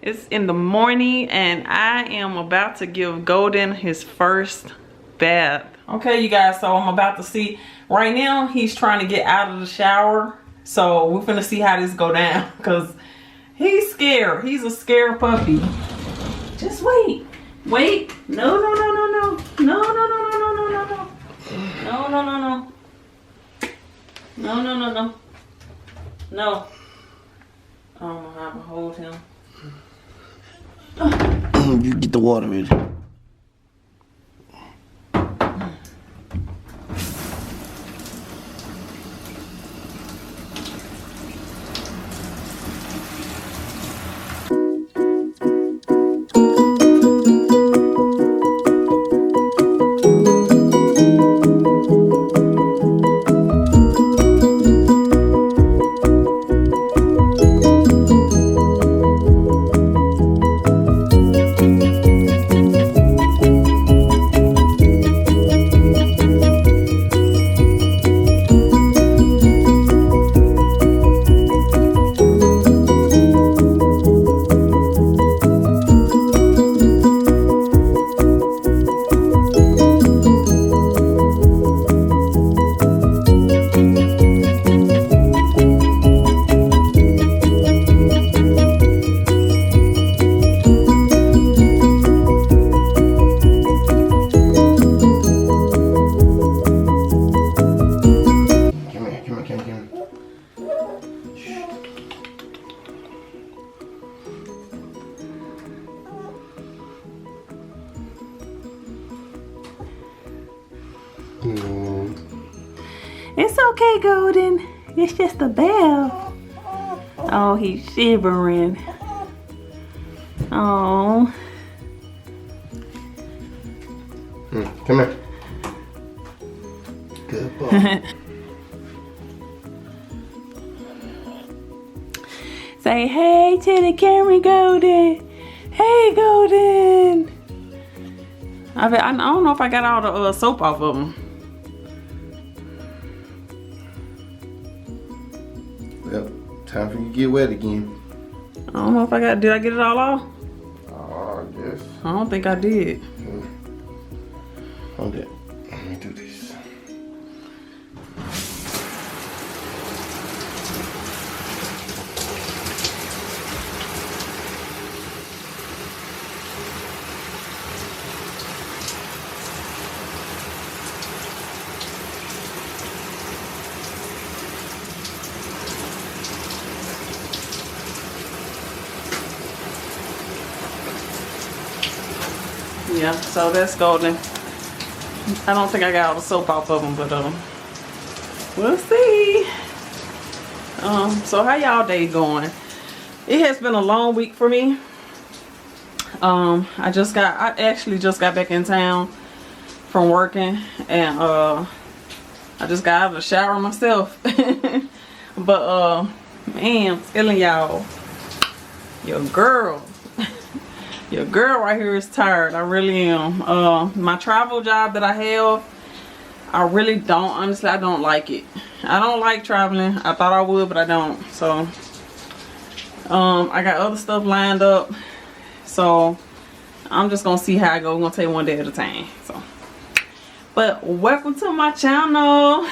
It's in the morning and I am about to give Golden his first bath. Okay, you guys, so I'm about to see. Right now, he's trying to get out of the shower. So we're finna see how this go down because he's scared. He's a scared puppy. Just wait. Wait. No, no, no, no, no. No, no, no, no, no, no, no, no. No, no, no, no. No, no, no, no. No. I don't know how to hold him. You get the water ready. It's okay, Golden. It's just a bath. Oh, he's shivering. Oh. Come here. Good boy. Say hey to the camera, Golden. Hey, Golden. I don't know if I got all the soap off of him. Well, time for you to get wet again. I don't know if did I get it all off? Oh, I guess. I don't think I did. Hold it. Let me do this. Yeah, so that's Golden. I don't think I got all the soap off of them, but we'll see. So how y'all day going? It has been a long week for me. I actually just got back in town from working, and I just got out of the shower myself. But man, I'm telling y'all, your girl right here is tired. I really am. My travel job that I have, I really don't, honestly, I don't like it. I don't like traveling. I thought I would, but I don't. So I got other stuff lined up, so I'm just gonna see how I go. I'm gonna take one day at a time. So, but welcome to my channel.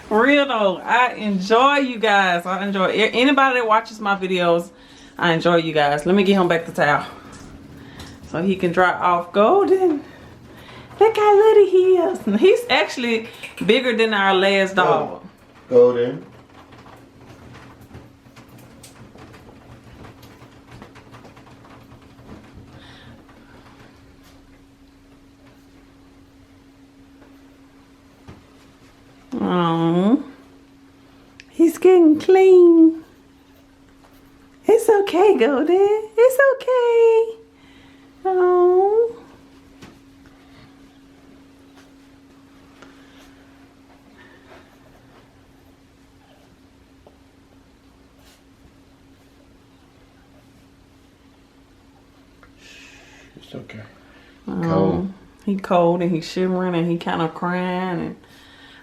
For real though, I enjoy you guys. I enjoy anybody that watches my videos. I enjoy you guys. Let me get him back the towel so he can dry off. Golden, look how little he is. He's actually bigger than our last dog. Golden. Oh, he's getting clean. It's okay, Golden. It's okay. Oh. It's okay. Cold. He cold and he's shivering and he kind of crying, and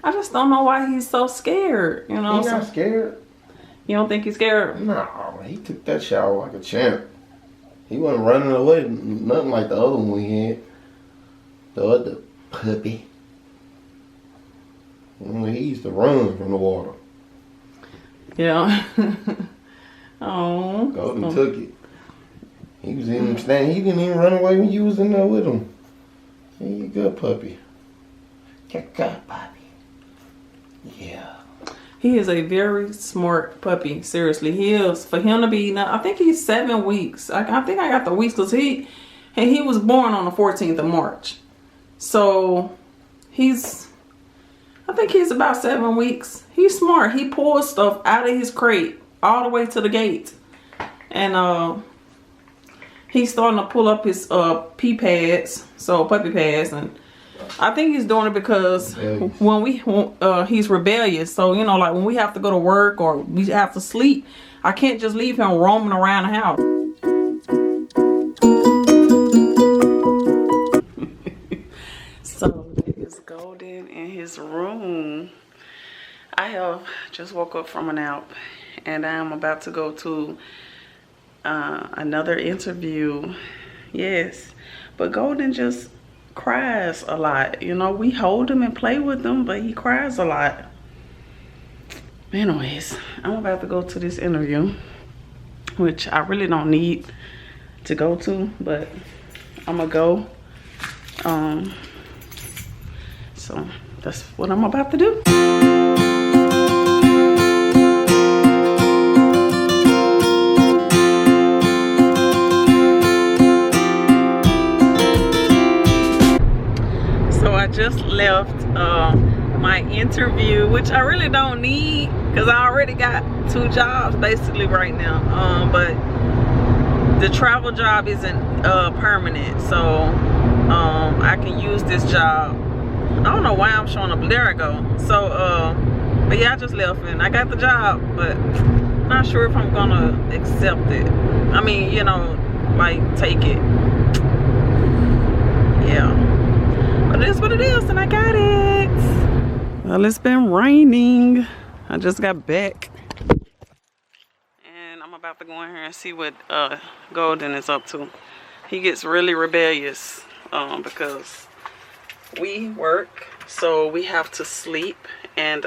I just don't know why he's so scared. You know, he's not scared. You don't think he's scared? No, he took that shower like a champ. He wasn't running away, nothing like the other one we had. The other puppy. He used to run from the water. Yeah. Oh. Golden took it. He was in standing. He didn't even run away when you was in there with him. There you go, puppy. Good puppy. Yeah. He is a very smart puppy. Seriously, he is. For him to be, I think he's 7 weeks. I think I got the weeks because he was born on the 14th of March. So I think he's about 7 weeks. He's smart. He pulls stuff out of his crate all the way to the gate. And he's starting to pull up his pee pads, so puppy pads, and I think he's doing it because when he's rebellious. So, you know, like when we have to go to work or we have to sleep, I can't just leave him roaming around the house. So it's Golden in his room. I have just woke up from a nap and I'm about to go to another interview. Yes, but Golden just cries a lot. You know, we hold him and play with him, but he cries a lot. Anyways, I'm about to go to this interview, which I really don't need to go to, but I'm gonna go. So that's what I'm about to do. Just left my interview, which I really don't need because I already got 2 jobs basically right now, but the travel job isn't permanent, so I can use this job. I don't know why I'm showing up. There I go. So but yeah, I just left and I got the job, but not sure if I'm gonna accept it. I mean, you know, like take it. Yeah. But it is what it is, and I got it. Well, it's been raining. I just got back. And I'm about to go in here and see what Golden is up to. He gets really rebellious because we work, so we have to sleep. And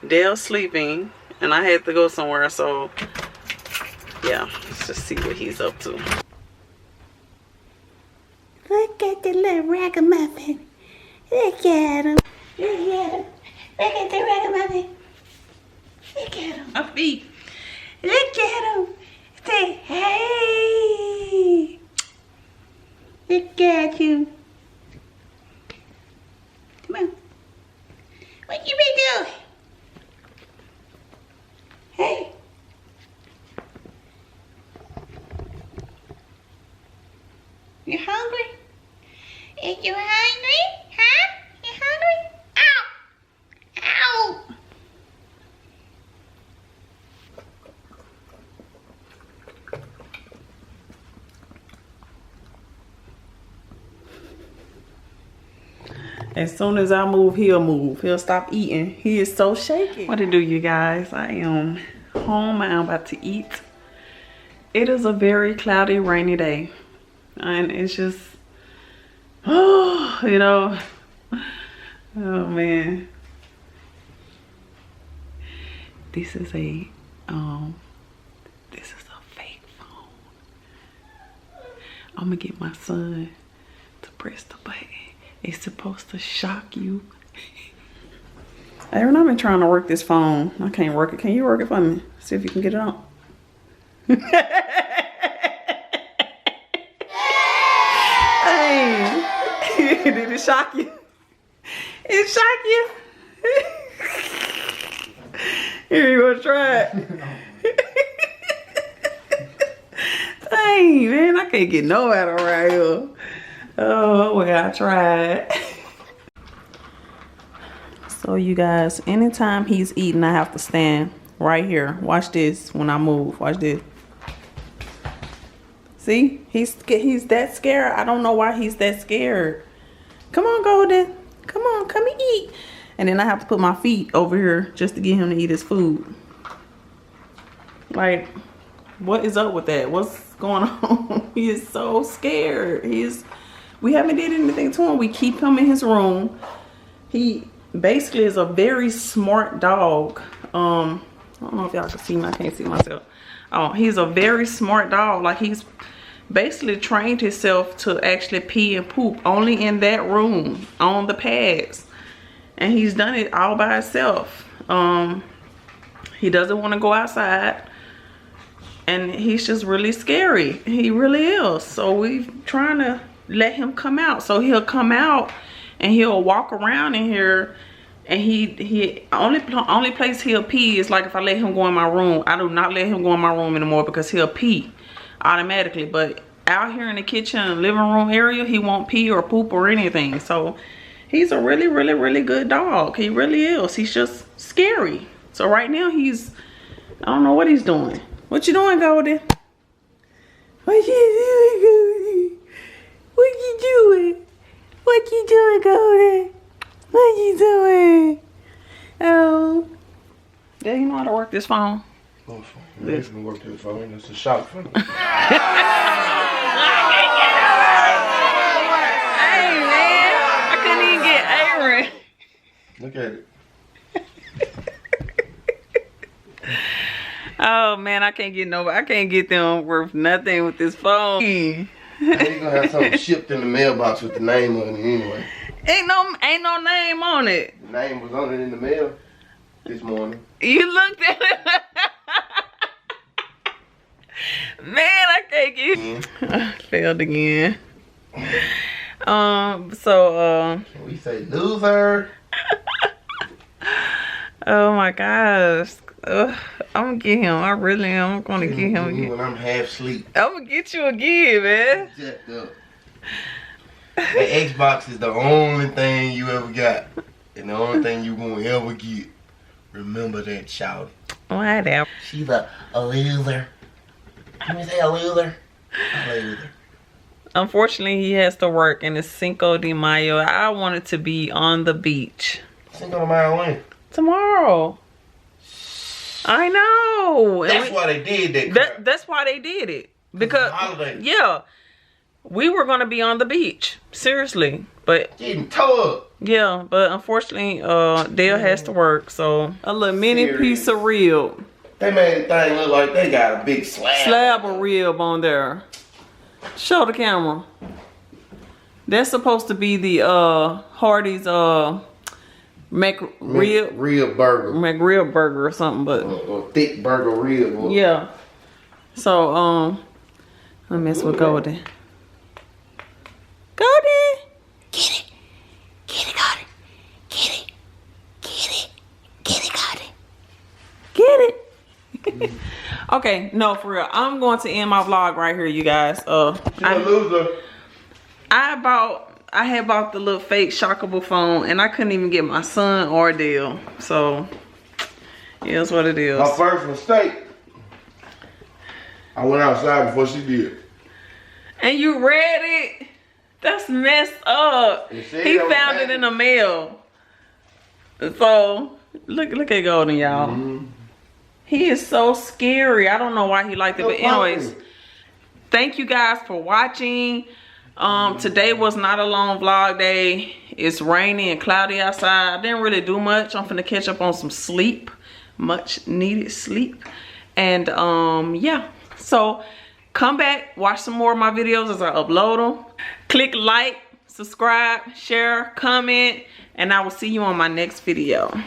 Dale's sleeping, and I had to go somewhere, so yeah, let's just see what he's up to. Look at the little ragamuffin. Look at him. Look at him. Look at the ragamuffin. Look at him. My feet. Look at him. Say, hey. Look at you. Come on. What you been doing? Hey. You hungry? Is you hungry? Huh? You hungry? Ow! Ow! As soon as I move, he'll move. He'll stop eating. He is so shaky. What to do, you guys? I am home. I'm about to eat. It is a very cloudy, rainy day. And it's just, oh, you know, oh man. This is a fake phone. I'm gonna get my son to press the button. It's supposed to shock you. Aaron, I've been trying to work this phone. I can't work it. Can you work it for me? See if you can get it on. Hey, did it shock you? It shocked you? Here, you want to try it? Dang, man, I can't get no out of right here. Oh, well, I tried. So, you guys, anytime he's eating, I have to stand right here. Watch this when I move. Watch this. See, he's that scared. I don't know why he's that scared. Come on, Golden. Come on, come and eat. And then I have to put my feet over here just to get him to eat his food. Like, what is up with that? What's going on. He is so scared. We haven't did anything to him. We keep him in his room. He basically is a very smart dog. I don't know if y'all can see me. I can't see myself. Oh, he's a very smart dog. Like, he's basically trained himself to actually pee and poop only in that room on the pads, and he's done it all by himself. He doesn't want to go outside, and he's just really scary. He really is. So we're trying to let him come out. So he'll come out and he'll walk around in here, and he only place he'll pee is like if I let him go in my room. I do not let him go in my room anymore because he'll pee automatically. But out here in the kitchen and living room area, he won't pee or poop or anything. So he's a really, really, really good dog. He really is. He's just scary. So right now I don't know what he's doing. What you doing, Golden? What you doing, Golden? What you doing? What you doing, Golden? What you doing? Oh. Dad, you know how to work this phone? Oh, phone. You can work this phone. It's a shock phone. Hey, man. I couldn't even get Aaron. Look at it. Oh man, I can't get them worth nothing with this phone. You gonna have something shipped in the mailbox with the name on it anyway. Ain't no name on it. The name was on it in the mail this morning. You looked at it. Man, I can't get failed again. So Can we say loser? oh my gosh. I'm gonna get him. I really am. I'm gonna get him again. When I'm half asleep. I'm gonna get you again, man. Jacked up. The Xbox is the only thing you ever got. And the only thing you gonna ever get. Remember that, child. Whatever. She's a loser. Can we say a loser? A loser. Unfortunately, he has to work, and it's Cinco de Mayo. I wanted to be on the beach. Cinco de Mayo when? Tomorrow. I know. That's why they did that crap. That's why they did it. Because, holiday. yeah, we were going to be on the beach. Seriously. But, Getting tore up. yeah, but unfortunately, Dale has to work. So, a little mini piece of rib. They made the thing look like they got a big slab. Of rib on there. Show the camera. That's supposed to be the Hardee's McRib burger. McRib burger or something, but or thick burger rib. yeah. So I mess with Golden. Golden, Get it. Get it, Golden. Get it. Get it. Get it, Golden. get it. Okay, no, for real. I'm going to end my vlog right here, you guys. She's a loser. I had bought the little fake shockable phone, and I couldn't even get my son or Dale. So, yeah, that's what it is. My first mistake. I went outside before she did. And you read it? That's messed up. He found it in the mail. So, look at Golden, y'all. Mm-hmm. He is so scary. I don't know why he liked it, but anyways, thank you guys for watching. Today was not a long vlog day. It's rainy and cloudy outside. I didn't really do much. I'm finna catch up on some sleep, much needed sleep. And yeah, so come back, watch some more of my videos as I upload them. Click like, subscribe, share, comment, and I will see you on my next video.